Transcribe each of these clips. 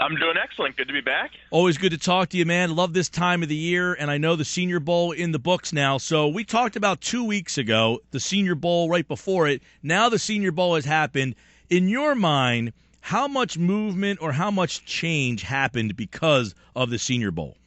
I'm doing excellent. Good to be back. Always good to talk to you, man. Love this time of the year, and I know the Senior Bowl in the books now. So we talked about 2 weeks ago, the Senior Bowl right before it. Now the Senior Bowl has happened. In your mind, how much movement or how much change happened because of the Senior Bowl?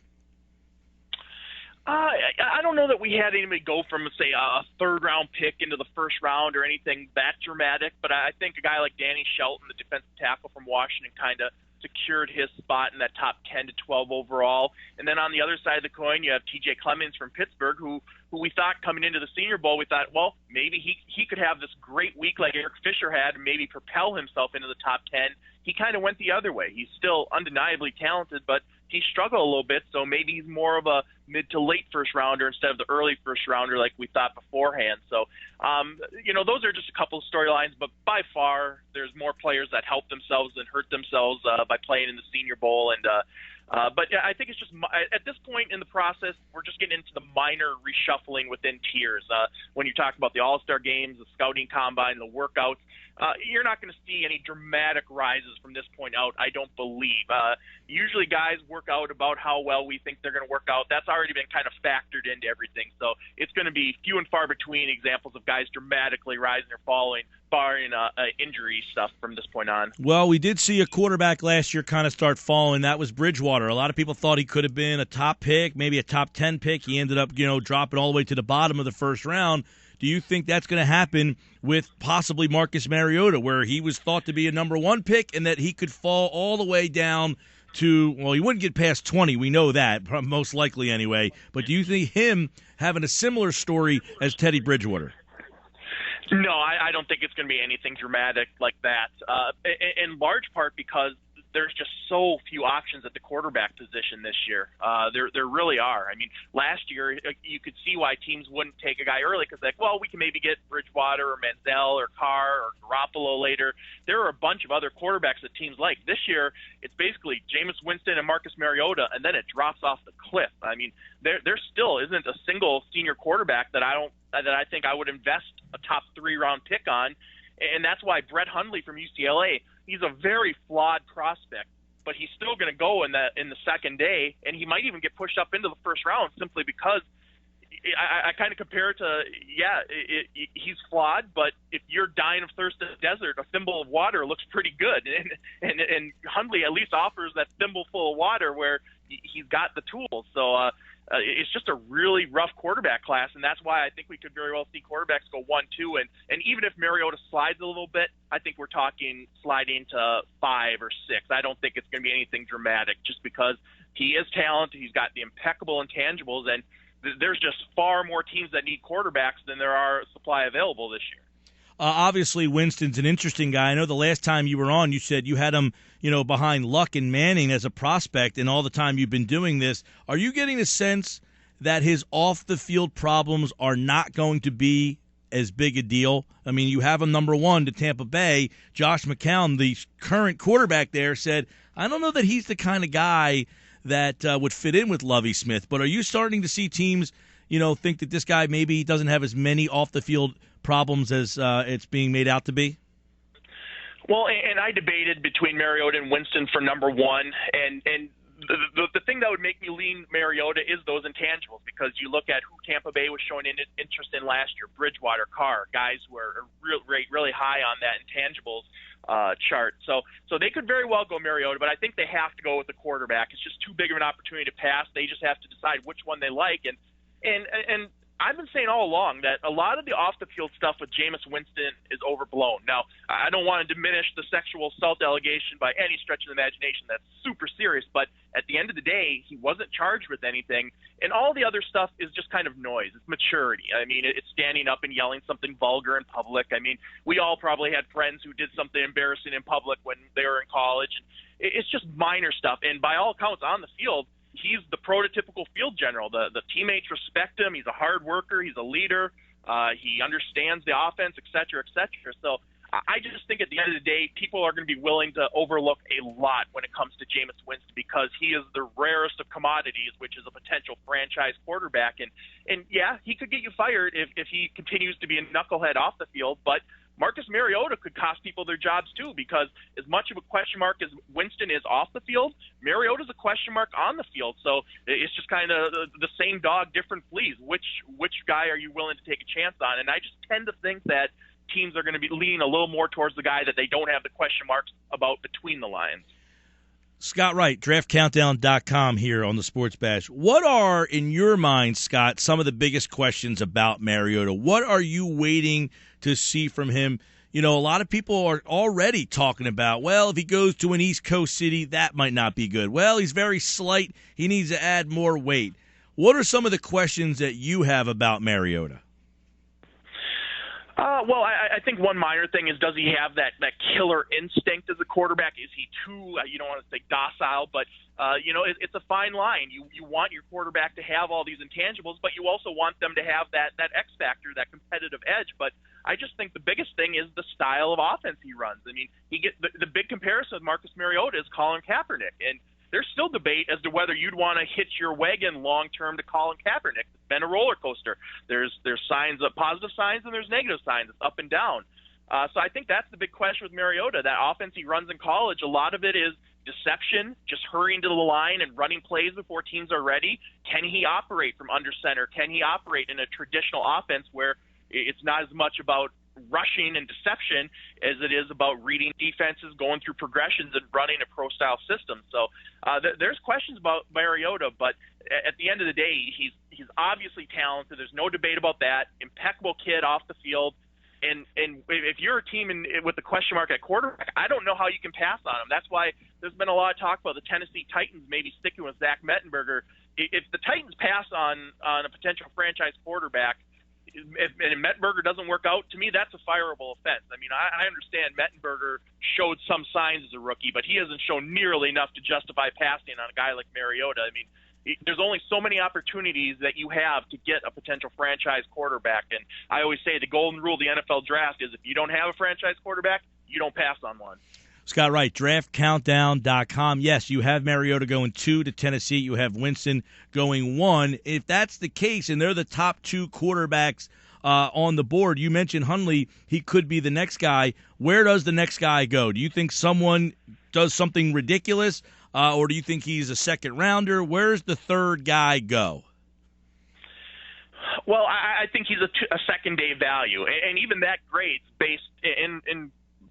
I don't know that we had anybody go from, say, a third-round pick into the first round or anything that dramatic, but I think a guy like Danny Shelton, the defensive tackle from Washington, kind of secured his spot in that top 10 to 12 overall. And then on the other side of the coin, you have T.J. Clemmings from Pittsburgh, who we thought coming into the Senior Bowl, we thought, well, maybe he could have this great week like Eric Fisher had and maybe propel himself into the top 10. He kind of went the other way. He's still undeniably talented, but he struggled a little bit, so maybe he's more of a mid to late first rounder instead of the early first rounder like we thought beforehand. So, those are just a couple of storylines, but by far there's more players that help themselves than hurt themselves by playing in the Senior Bowl. But I think it's just at this point in the process, we're just getting into the minor reshuffling within tiers. When you talk about the All-Star games, the scouting combine, the workouts, you're not going to see any dramatic rises from this point out, I don't believe. Usually guys work out about how well we think they're going to work out. That's already been kind of factored into everything. So it's going to be few and far between examples of guys dramatically rising or falling, barring injury stuff from this point on. Well, we did see a quarterback last year kind of start falling. That was Bridgewater. A lot of people thought he could have been a top pick, maybe a top 10 pick. He ended up, dropping all the way to the bottom of the first round. Do you think that's going to happen with possibly Marcus Mariota, where he was thought to be a number 1 pick and that he could fall all the way down to, well, he wouldn't get past 20. We know that, most likely anyway. But do you think him having a similar story as Teddy Bridgewater? No, I don't think it's going to be anything dramatic like that, in large part because there's just so few options at the quarterback position this year. There really are. I mean, last year you could see why teams wouldn't take a guy early because, we can maybe get Bridgewater or Manziel or Carr or Garoppolo later. There are a bunch of other quarterbacks that teams like. This year, it's basically Jameis Winston and Marcus Mariota, and then it drops off the cliff. I mean, there still isn't a single senior quarterback that I think I would invest a top 3-round pick on, and that's why Brett Hundley from UCLA, he's a very flawed prospect, but he's still going to go in the second day, and he might even get pushed up into the first round simply because I kind of compare it to, he's flawed, but if you're dying of thirst in the desert, a thimble of water looks pretty good, and Hundley at least offers that thimble full of water where he's got the tools. So it's just a really rough quarterback class, and that's why I think we could very well see quarterbacks go 1, 2, and even if Mariota slides a little bit, I think we're talking sliding to 5 or 6. I don't think it's going to be anything dramatic just because he is talented, he's got the impeccable intangibles, and there's just far more teams that need quarterbacks than there are supply available this year. Obviously, Winston's an interesting guy. I know the last time you were on, you said you had him, behind Luck and Manning as a prospect, and all the time you've been doing this. Are you getting a sense that his off-the-field problems are not going to be as big a deal? I mean, you have him number 1 to Tampa Bay. Josh McCown, the current quarterback there, said, I don't know that he's the kind of guy that would fit in with Lovie Smith. But are you starting to see teams, think that this guy maybe doesn't have as many off-the-field problems as it's being made out to be? Well, and I debated between Mariota and Winston for number 1, and the thing that would make me lean Mariota is those intangibles, because you look at who Tampa Bay was showing interest in last year, Bridgewater, Carr, guys who are really high on that intangibles chart. So they could very well go Mariota, but I think they have to go with the quarterback. It's just too big of an opportunity to pass. They just have to decide which one they like, and I've been saying all along that a lot of the off-the-field stuff with Jameis Winston is overblown. Now, I don't want to diminish the sexual assault allegation by any stretch of the imagination. That's super serious, but at the end of the day, he wasn't charged with anything, and all the other stuff is just kind of noise. It's maturity. I mean, it's standing up and yelling something vulgar in public. I mean, we all probably had friends who did something embarrassing in public when they were in college. It's just minor stuff, and by all accounts on the field, he's the prototypical field general. The teammates respect him. He's a hard worker. He's a leader. He understands the offense, et cetera, et cetera. So I just think at the end of the day, people are going to be willing to overlook a lot when it comes to Jameis Winston because he is the rarest of commodities, which is a potential franchise quarterback. And yeah, he could get you fired if he continues to be a knucklehead off the field, but Marcus Mariota could cost people their jobs too, because as much of a question mark as Winston is off the field, Mariota's a question mark on the field. So it's just kind of the same dog, different fleas. Which guy are you willing to take a chance on? And I just tend to think that teams are going to be leaning a little more towards the guy that they don't have the question marks about between the lines. Scott Wright, DraftCountdown.com here on the Sports Bash. What are, in your mind, Scott, some of the biggest questions about Mariota? What are you waiting to see from him? You know, a lot of people are already talking about, well, if he goes to an East Coast city, that might not be good. Well, he's very slight. He needs to add more weight. What are some of the questions that you have about Mariota? Well, I think one minor thing is, does he have that killer instinct as a quarterback? Is he too, you don't want to say docile, but, it's a fine line. You want your quarterback to have all these intangibles, but you also want them to have that X factor, that competitive edge. But I just think the biggest thing is the style of offense he runs. I mean, the big comparison with Marcus Mariota is Colin Kaepernick, and there's still debate as to whether you'd want to hitch your wagon long-term to Colin Kaepernick. It's been a roller coaster. There's signs of positive signs and there's negative signs. It's up and down. So I think that's the big question with Mariota. That offense he runs in college, a lot of it is deception, just hurrying to the line and running plays before teams are ready. Can he operate from under center? Can he operate in a traditional offense where it's not as much about rushing and deception as it is about reading defenses, going through progressions, and running a pro-style system? So there's questions about Mariota, but at the end of the day, he's obviously talented. There's no debate about that. Impeccable kid off the field. And if you're a team with a question mark at quarterback, I don't know how you can pass on him. That's why there's been a lot of talk about the Tennessee Titans maybe sticking with Zach Mettenberger. If the Titans pass on a potential franchise quarterback, and Mettenberger doesn't work out, to me, that's a fireable offense. I mean, I understand Mettenberger showed some signs as a rookie, but he hasn't shown nearly enough to justify passing on a guy like Mariota. I mean, there's only so many opportunities that you have to get a potential franchise quarterback. And I always say the golden rule of the NFL draft is if you don't have a franchise quarterback, you don't pass on one. Scott Wright, DraftCountdown.com. Yes, you have Mariota going 2 to Tennessee. You have Winston going 1. If that's the case, and they're the top 2 quarterbacks on the board, you mentioned Hundley. He could be the next guy. Where does the next guy go? Do you think someone does something ridiculous, or do you think he's a second-rounder? Where's the third guy go? Well, I think he's a second-day value, and even that grade's based in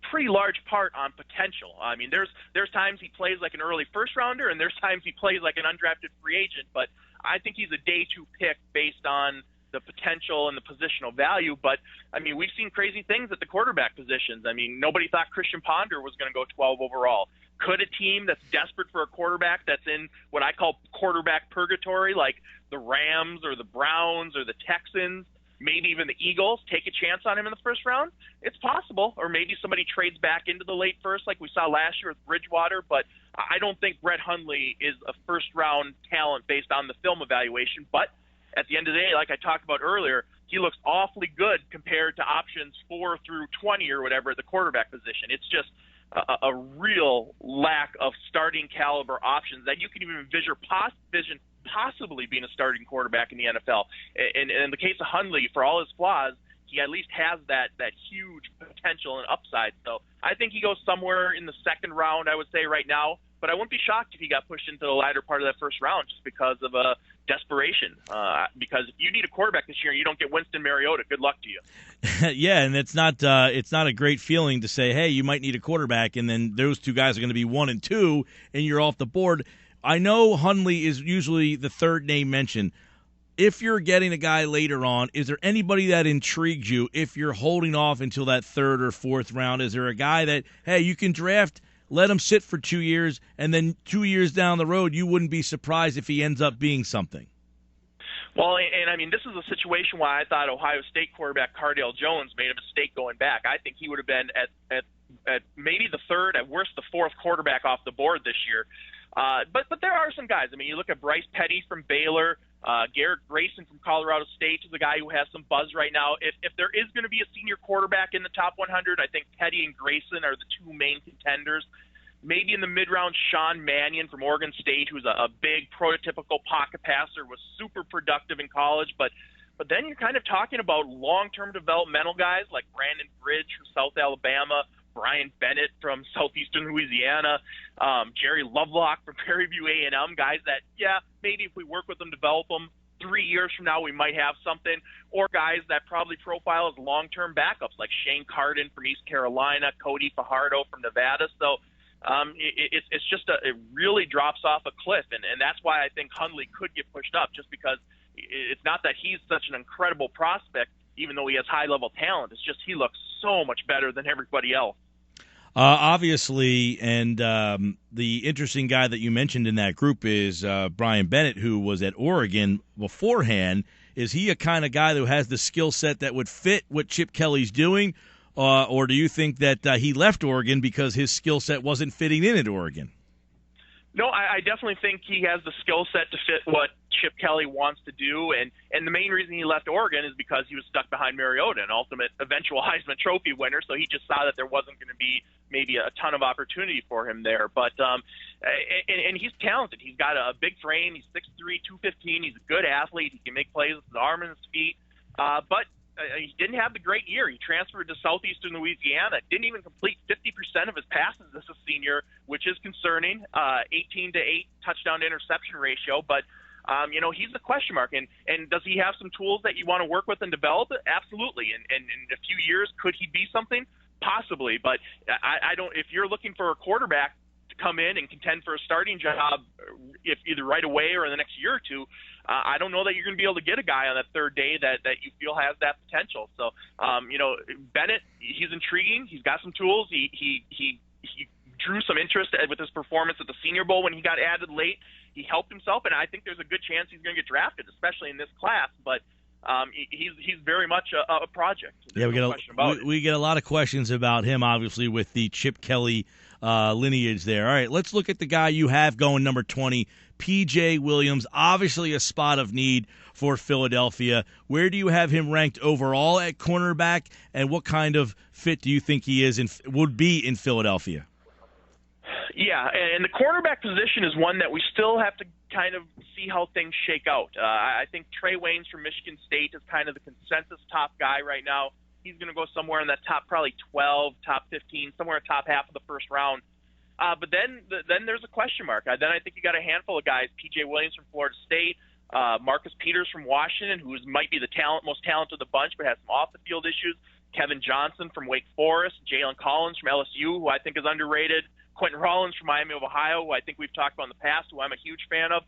pretty large part on potential. I mean, there's times he plays like an early first-rounder, and there's times he plays like an undrafted free agent, but I think he's a day 2 pick based on the potential and the positional value. But, I mean, we've seen crazy things at the quarterback positions. I mean, nobody thought Christian Ponder was going to go 12 overall. Could a team that's desperate for a quarterback that's in what I call quarterback purgatory, like the Rams or the Browns or the Texans, maybe even the Eagles, take a chance on him in the first round? It's possible. Or maybe somebody trades back into the late first like we saw last year with Bridgewater. But I don't think Brett Hundley is a first-round talent based on the film evaluation. But at the end of the day, like I talked about earlier, he looks awfully good compared to options 4 through 20 or whatever at the quarterback position. It's just a real lack of starting caliber options that you can even envision possibly being a starting quarterback in the NFL. And in the case of Hundley, for all his flaws, he at least has that huge potential and upside. So I think he goes somewhere in the second round, I would say right now. But I wouldn't be shocked if he got pushed into the latter part of that first round just because of desperation. Because if you need a quarterback this year and you don't get Winston Mariota, good luck to you. Yeah, and it's not a great feeling to say, hey, you might need a quarterback, and then those 2 guys are going to be 1 and 2, and you're off the board. I know Hundley is usually the third name mentioned. If you're getting a guy later on, is there anybody that intrigues you if you're holding off until that 3rd or 4th round? Is there a guy that, hey, you can draft, let him sit for 2 years, and then 2 years down the road, you wouldn't be surprised if he ends up being something? Well, and I mean, this is a situation why I thought Ohio State quarterback Cardale Jones made a mistake going back. I think he would have been at maybe the 3rd, at worst the 4th quarterback off the board this year. But there are some guys. I mean, you look at Bryce Petty from Baylor, Garrett Grayson from Colorado State is a guy who has some buzz right now. If there is going to be a senior quarterback in the top 100, I think Petty and Grayson are the 2 main contenders. Maybe in the mid-round, Sean Mannion from Oregon State, who's a big prototypical pocket passer, was super productive in college, but But then you're kind of talking about long-term developmental guys like Brandon Bridge from South Alabama, Brian Bennett from Southeastern Louisiana, Jerry Lovelock from Prairie View A&M, guys that, maybe if we work with them, develop them, 3 years from now we might have something, or guys that probably profile as long-term backups like Shane Carden from East Carolina, Cody Fajardo from Nevada. So it's just it really drops off a cliff, and that's why I think Hundley could get pushed up, just because it's not that he's such an incredible prospect, even though he has high-level talent. It's just he looks so much better than everybody else. Obviously, and the interesting guy that you mentioned in that group is Brian Bennett, who was at Oregon beforehand. Is he a kind of guy who has the skill set that would fit what Chip Kelly's doing, or do you think that he left Oregon because his skill set wasn't fitting in at Oregon? No, I definitely think he has the skill set to fit what Chip Kelly wants to do, and the main reason he left Oregon is because he was stuck behind Mariota, an eventual Heisman Trophy winner, so he just saw that there wasn't going to be maybe a ton of opportunity for him there. But and he's talented. He's got a big frame. He's 6'3", 215. He's a good athlete. He can make plays with his arm and his feet. But he didn't have the great year. He transferred to Southeastern Louisiana. Didn't even complete 50% of his passes as a senior, which is concerning. 18-8 touchdown to interception ratio. But he's a question mark. And does he have some tools that you want to work with and develop? Absolutely. And in a few years, could he be something? Possibly. But I don't. If you're looking for a quarterback to come in and contend for a starting job, if either right away or in the next year or two, I don't know that you're going to be able to get a guy on that third day that you feel has that potential. So, Bennett, he's intriguing. He's got some tools. He drew some interest with his performance at the Senior Bowl when he got added late. He helped himself, and I think there's a good chance he's going to get drafted, especially in this class. But he's very much a project. There's we get a lot of questions about him, obviously, with the Chip Kelly lineage there. All right, let's look at the guy you have going number 20, P.J. Williams, obviously a spot of need for Philadelphia. Where do you have him ranked overall at cornerback, and what kind of fit do you think he is would be in Philadelphia? Yeah, and the cornerback position is one that we still have to kind of see how things shake out. I think Trey Waynes from Michigan State is kind of the consensus top guy right now. He's going to go somewhere in that top probably 12, top 15, somewhere top half of the first round. But then there's a question mark. Then I think you got a handful of guys, P.J. Williams from Florida State, Marcus Peters from Washington, who might be the most talented of the bunch but has some off-the-field issues, Kevin Johnson from Wake Forest, Jalen Collins from LSU, who I think is underrated, Quentin Rollins from Miami of Ohio, who I think we've talked about in the past, who I'm a huge fan of.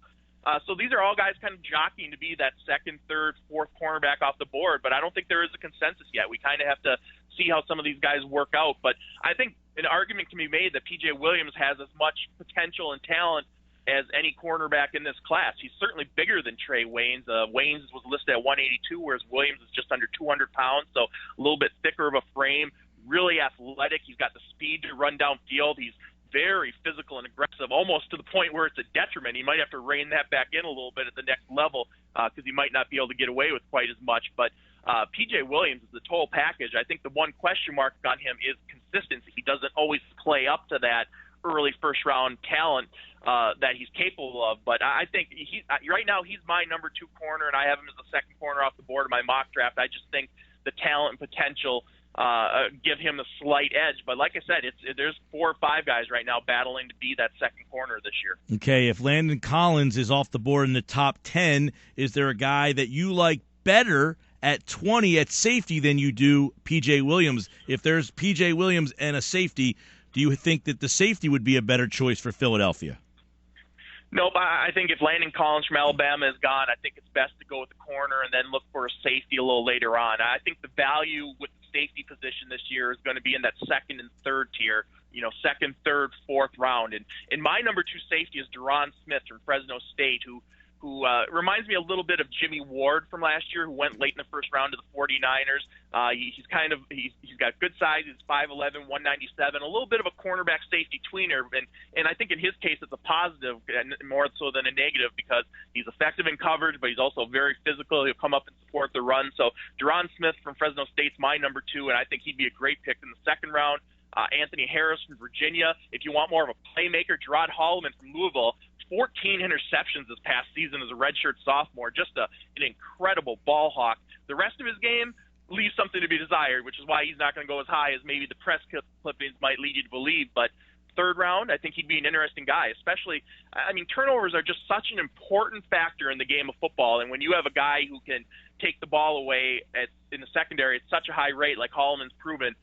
So these are all guys kind of jockeying to be that second, third, fourth cornerback off the board, but I don't think there is a consensus yet. We kind of have to see how some of these guys work out. But I think an argument can be made that P.J. Williams has as much potential and talent as any cornerback in this class. He's certainly bigger than Trey Waynes. Waynes was listed at 182, whereas Williams is just under 200 pounds, so a little bit thicker of a frame, really athletic. He's got the speed to run downfield. He's very physical and aggressive, almost to the point where it's a detriment. He might have to rein that back in a little bit at the next level because he might not be able to get away with quite as much. But P.J. Williams is the total package. I think the one question mark on him is consistency. He doesn't always play up to that early first-round talent that he's capable of. But I think right now he's my number 2 corner, and I have him as the second corner off the board in my mock draft. I just think the talent and potential give him the slight edge. But like I said, there's 4 or 5 guys right now battling to be that second corner this year. Okay, if Landon Collins is off the board in the top 10, is there a guy that you like better at 20 at safety than you do P.J. Williams? If there's P.J. Williams and a safety, do you think that the safety would be a better choice for Philadelphia? Nope. I think if Landon Collins from Alabama is gone, I think it's best to go with the corner and then look for a safety a little later on. I think the value with the safety position this year is going to be in that second and third tier, second, third, fourth round. And my number 2 safety is Deron Smith from Fresno State, who reminds me a little bit of Jimmy Ward from last year, who went late in the first round to the 49ers. He's got good size. He's 5'11", 197, a little bit of a cornerback safety tweener. And I think in his case it's a positive more so than a negative because he's effective in coverage, but he's also very physical. He'll come up and support the run. So Deron Smith from Fresno State's my number 2, and I think he'd be a great pick in the second round. Anthony Harris from Virginia. If you want more of a playmaker, Gerard Holloman from Louisville, 14 interceptions this past season as a redshirt sophomore. Just an incredible ball hawk. The rest of his game leaves something to be desired, which is why he's not going to go as high as maybe the press clippings might lead you to believe. But third round, I think he'd be an interesting guy, especially, I mean, turnovers are just such an important factor in the game of football. And when you have a guy who can take the ball away in the secondary at such a high rate, like Holloman's proven,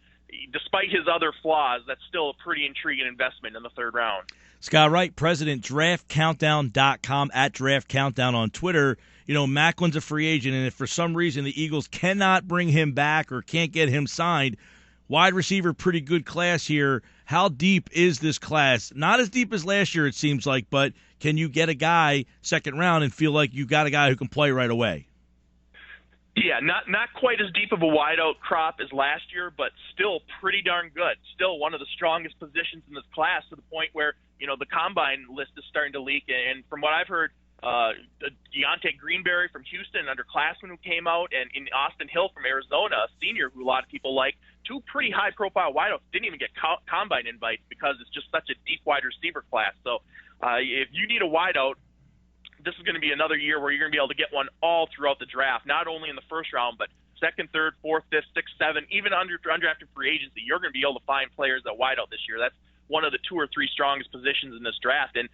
despite his other flaws, that's still a pretty intriguing investment in the third round. Scott Wright, President, DraftCountdown.com, at Draft Countdown on Twitter. You know, Macklin's a free agent, and if for some reason the Eagles cannot bring him back or can't get him signed, wide receiver, pretty good class here. How deep is this class? Not as deep as last year, it seems like, but can you get a guy second round and feel like you got a guy who can play right away? Yeah, not quite as deep of a wideout crop as last year, but still pretty darn good. Still one of the strongest positions in this class, to the point where, you know, the combine list is starting to leak. And from what I've heard, Deontay Greenberry from Houston, an underclassman who came out, and in Austin Hill from Arizona, a senior who a lot of people like, two pretty high-profile wideouts didn't even get combine invites because it's just such a deep wide receiver class. So if you need a wideout, this is going to be another year where you're going to be able to get one all throughout the draft, not only in the first round, but second, third, fourth, fifth, sixth, seventh, even undrafted free agency. You're going to be able to find players at wideout this year. That's one of the two or three strongest positions in this draft. And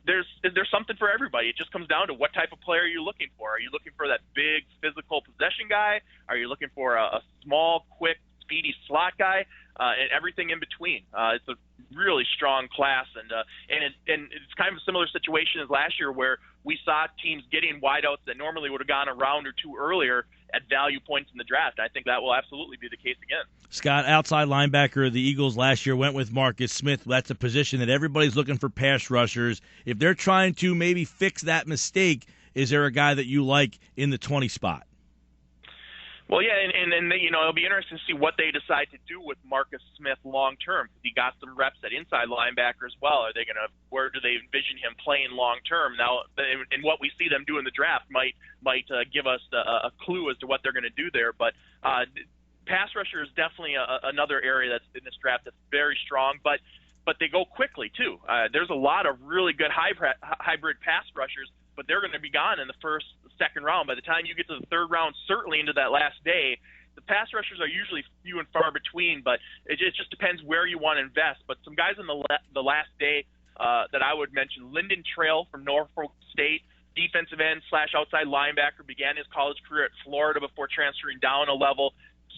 there's something for everybody. It just comes down to what type of player you're looking for. Are you looking for that big physical possession guy? Are you looking for a small, quick, speedy slot guy? And everything in between. It's a really strong class, and it's kind of a similar situation as last year, where we saw teams getting wideouts that normally would have gone a round or two earlier at value points in the draft. I think that will absolutely be the case again. Scott, outside linebacker, the Eagles last year went with Marcus Smith. That's a position that everybody's looking for pass rushers. If they're trying to maybe fix that mistake, is there a guy that you like in the 20 spot? Well, yeah, and you know, it'll be interesting to see what they decide to do with Marcus Smith long term, because he got some reps at inside linebacker as well. Where do they envision him playing long term? Now, and what we see them do in the draft might give us a clue as to what they're going to do there. But pass rusher is definitely another area that's in this draft that's very strong, but they go quickly too. There's a lot of really good hybrid pass rushers, but they're going to be gone in the first, second round. By the time you get to the third round, certainly into that last day, the pass rushers are usually few and far between, but it just depends where you want to invest. But some guys in the last day that I would mention: Lyndon Trail from Norfolk State, defensive end / outside linebacker, began his college career at Florida before transferring down a level,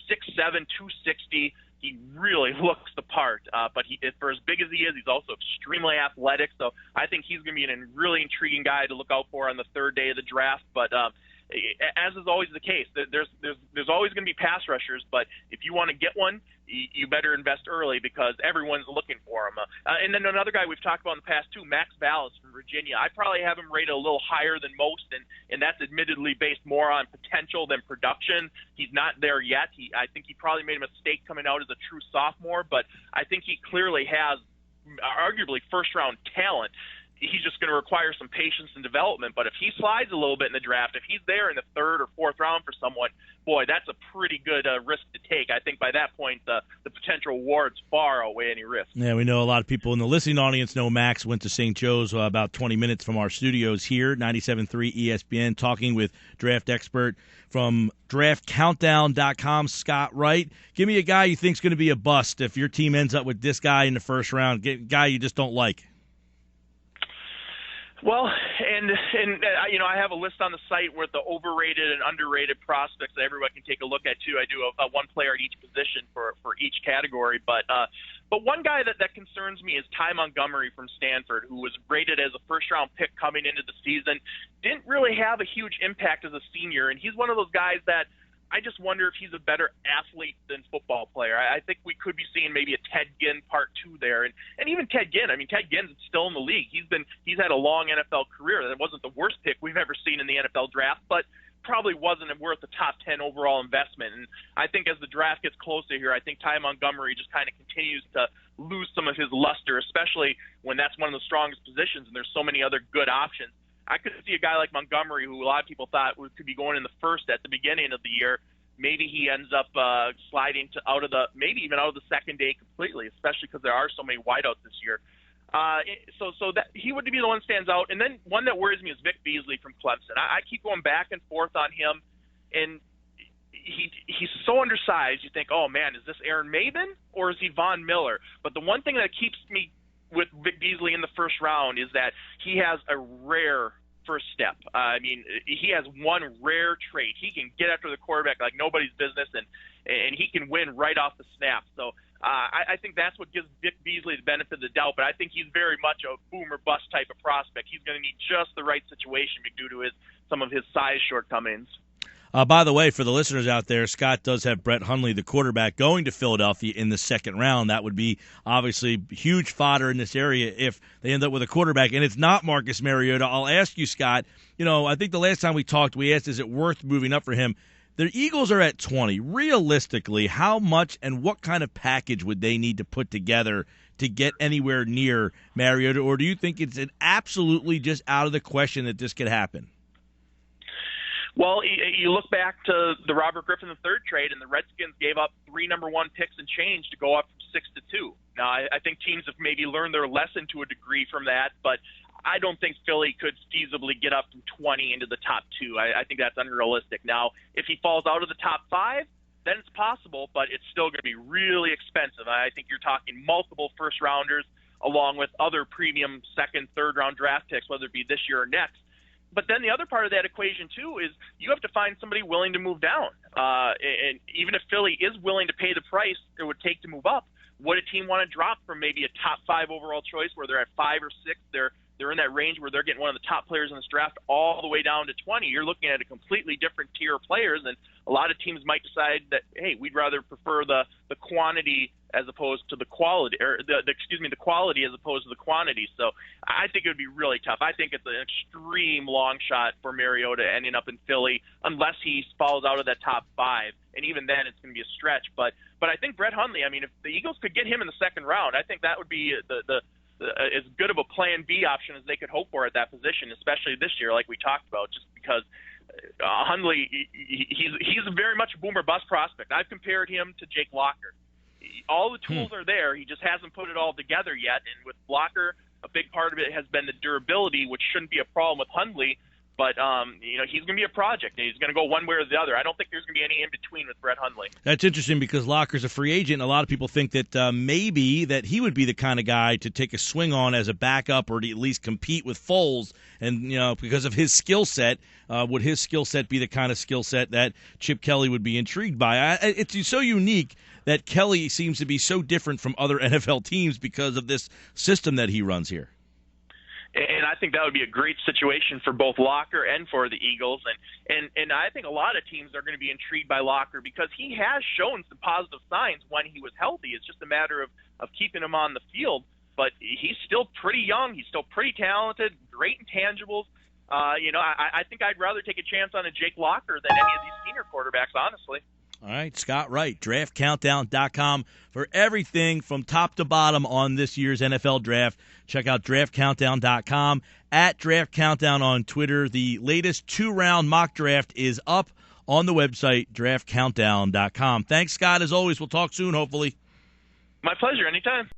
6'7", 260. He really looks the part, but for as big as he is, he's also extremely athletic. So I think he's going to be a really intriguing guy to look out for on the third day of the draft. But as is always the case, there's always going to be pass rushers. But if you want to get one, you better invest early, because everyone's looking for him. And then another guy we've talked about in the past too, Max Vallis from Virginia. I probably have him rated a little higher than most, and that's admittedly based more on potential than production. He's not there yet. I think he probably made a mistake coming out as a true sophomore, but I think he clearly has arguably first-round talent. He's just going to require some patience and development. But if he slides a little bit in the draft, if he's there in the third or fourth round for someone, boy, that's a pretty good risk to take. I think by that point, the potential rewards far outweigh any risk. Yeah, we know a lot of people in the listening audience know Max went to St. Joe's about 20 minutes from our studios here, 97.3 ESPN, talking with draft expert from DraftCountdown.com, Scott Wright. Give me a guy you think's going to be a bust if your team ends up with this guy in the first round, a guy you just don't like. Well, and you know, I have a list on the site with the overrated and underrated prospects that everyone can take a look at too. I do a one player at each position for each category, but one guy that concerns me is Ty Montgomery from Stanford, who was rated as a first-round pick coming into the season. Didn't really have a huge impact as a senior, and he's one of those guys that I just wonder if he's a better athlete than football player. I think we could be seeing maybe a Ted Ginn part 2 there. And even Ted Ginn, I mean, Ted Ginn's still in the league. He's had a long NFL career. That wasn't the worst pick we've ever seen in the NFL draft, but probably wasn't worth a top 10 overall investment. And I think as the draft gets closer here, I think Ty Montgomery just kind of continues to lose some of his luster, especially when that's one of the strongest positions and there's so many other good options. I could see a guy like Montgomery, who a lot of people thought could be going in the first at the beginning of the year. Maybe he ends up sliding maybe even out of the second day completely, especially because there are so many wideouts this year. So that he would be the one that stands out. And then one that worries me is Vic Beasley from Clemson. I keep going back and forth on him, and he's so undersized. You think, oh man, is this Aaron Maven or is he Von Miller? But the one thing that keeps me with Vic Beasley in the first round is that he has a rare first step. I mean, he has one rare trait. He can get after the quarterback like nobody's business, and he can win right off the snap. So I think that's what gives Vic Beasley the benefit of the doubt, but I think he's very much a boom or bust type of prospect. He's going to need just the right situation due to some of his size shortcomings. By the way, for the listeners out there, Scott does have Brett Hundley, the quarterback, going to Philadelphia in the second round. That would be obviously huge fodder in this area if they end up with a quarterback, and it's not Marcus Mariota. I'll ask you, Scott, I think the last time we talked, we asked, is it worth moving up for him? The Eagles are at 20. Realistically, how much and what kind of package would they need to put together to get anywhere near Mariota, or do you think it's an absolutely just out of the question that this could happen? Well, you look back to the Robert Griffin III trade, and the Redskins gave up 3 number 1 picks and change to go up from 6 to 2. Now, I think teams have maybe learned their lesson to a degree from that, but I don't think Philly could feasibly get up from 20 into the top 2. I think that's unrealistic. Now, if he falls out of the top 5, then it's possible, but it's still going to be really expensive. I think you're talking multiple first-rounders along with other premium second, third-round draft picks, whether it be this year or next. But then the other part of that equation, too, is you have to find somebody willing to move down. And even if Philly is willing to pay the price it would take to move up, would a team want to drop from maybe a top 5 overall choice where they're at 5 or 6, they're in that range where they're getting one of the top players in this draft all the way down to 20? You're looking at a completely different tier of players, and a lot of teams might decide that, hey, we'd rather prefer the quantity as opposed to the quality, or the quality as opposed to the quantity. So I think it would be really tough. I think it's an extreme long shot for Mariota ending up in Philly unless he falls out of that top 5, and even then it's going to be a stretch. But I think Brett Hundley, I mean, if the Eagles could get him in the second round, I think that would be as good of a plan B option as they could hope for at that position, especially this year, like we talked about, just because Hundley, he's very much a boom or bust prospect. I've compared him to Jake Locker. All the tools are there. He just hasn't put it all together yet. And with Locker, a big part of it has been the durability, which shouldn't be a problem with Hundley. But, he's going to be a project. He's going to go one way or the other. I don't think there's going to be any in-between with Brett Hundley. That's interesting because Locker's a free agent. A lot of people think that maybe that he would be the kind of guy to take a swing on as a backup or to at least compete with Foles. And, because of his skill set, would his skill set be the kind of skill set that Chip Kelly would be intrigued by? It's so unique that Kelly seems to be so different from other NFL teams because of this system that he runs here. And I think that would be a great situation for both Locker and for the Eagles. And I think a lot of teams are going to be intrigued by Locker because he has shown some positive signs when he was healthy. It's just a matter of keeping him on the field. But he's still pretty young. He's still pretty talented, great intangibles. I think I'd rather take a chance on a Jake Locker than any of these senior quarterbacks, honestly. All right, Scott Wright, draftcountdown.com for everything from top to bottom on this year's NFL draft. Check out draftcountdown.com, at Draft Countdown on Twitter. The latest 2-round mock draft is up on the website, draftcountdown.com. Thanks, Scott, as always. We'll talk soon, hopefully. My pleasure, anytime.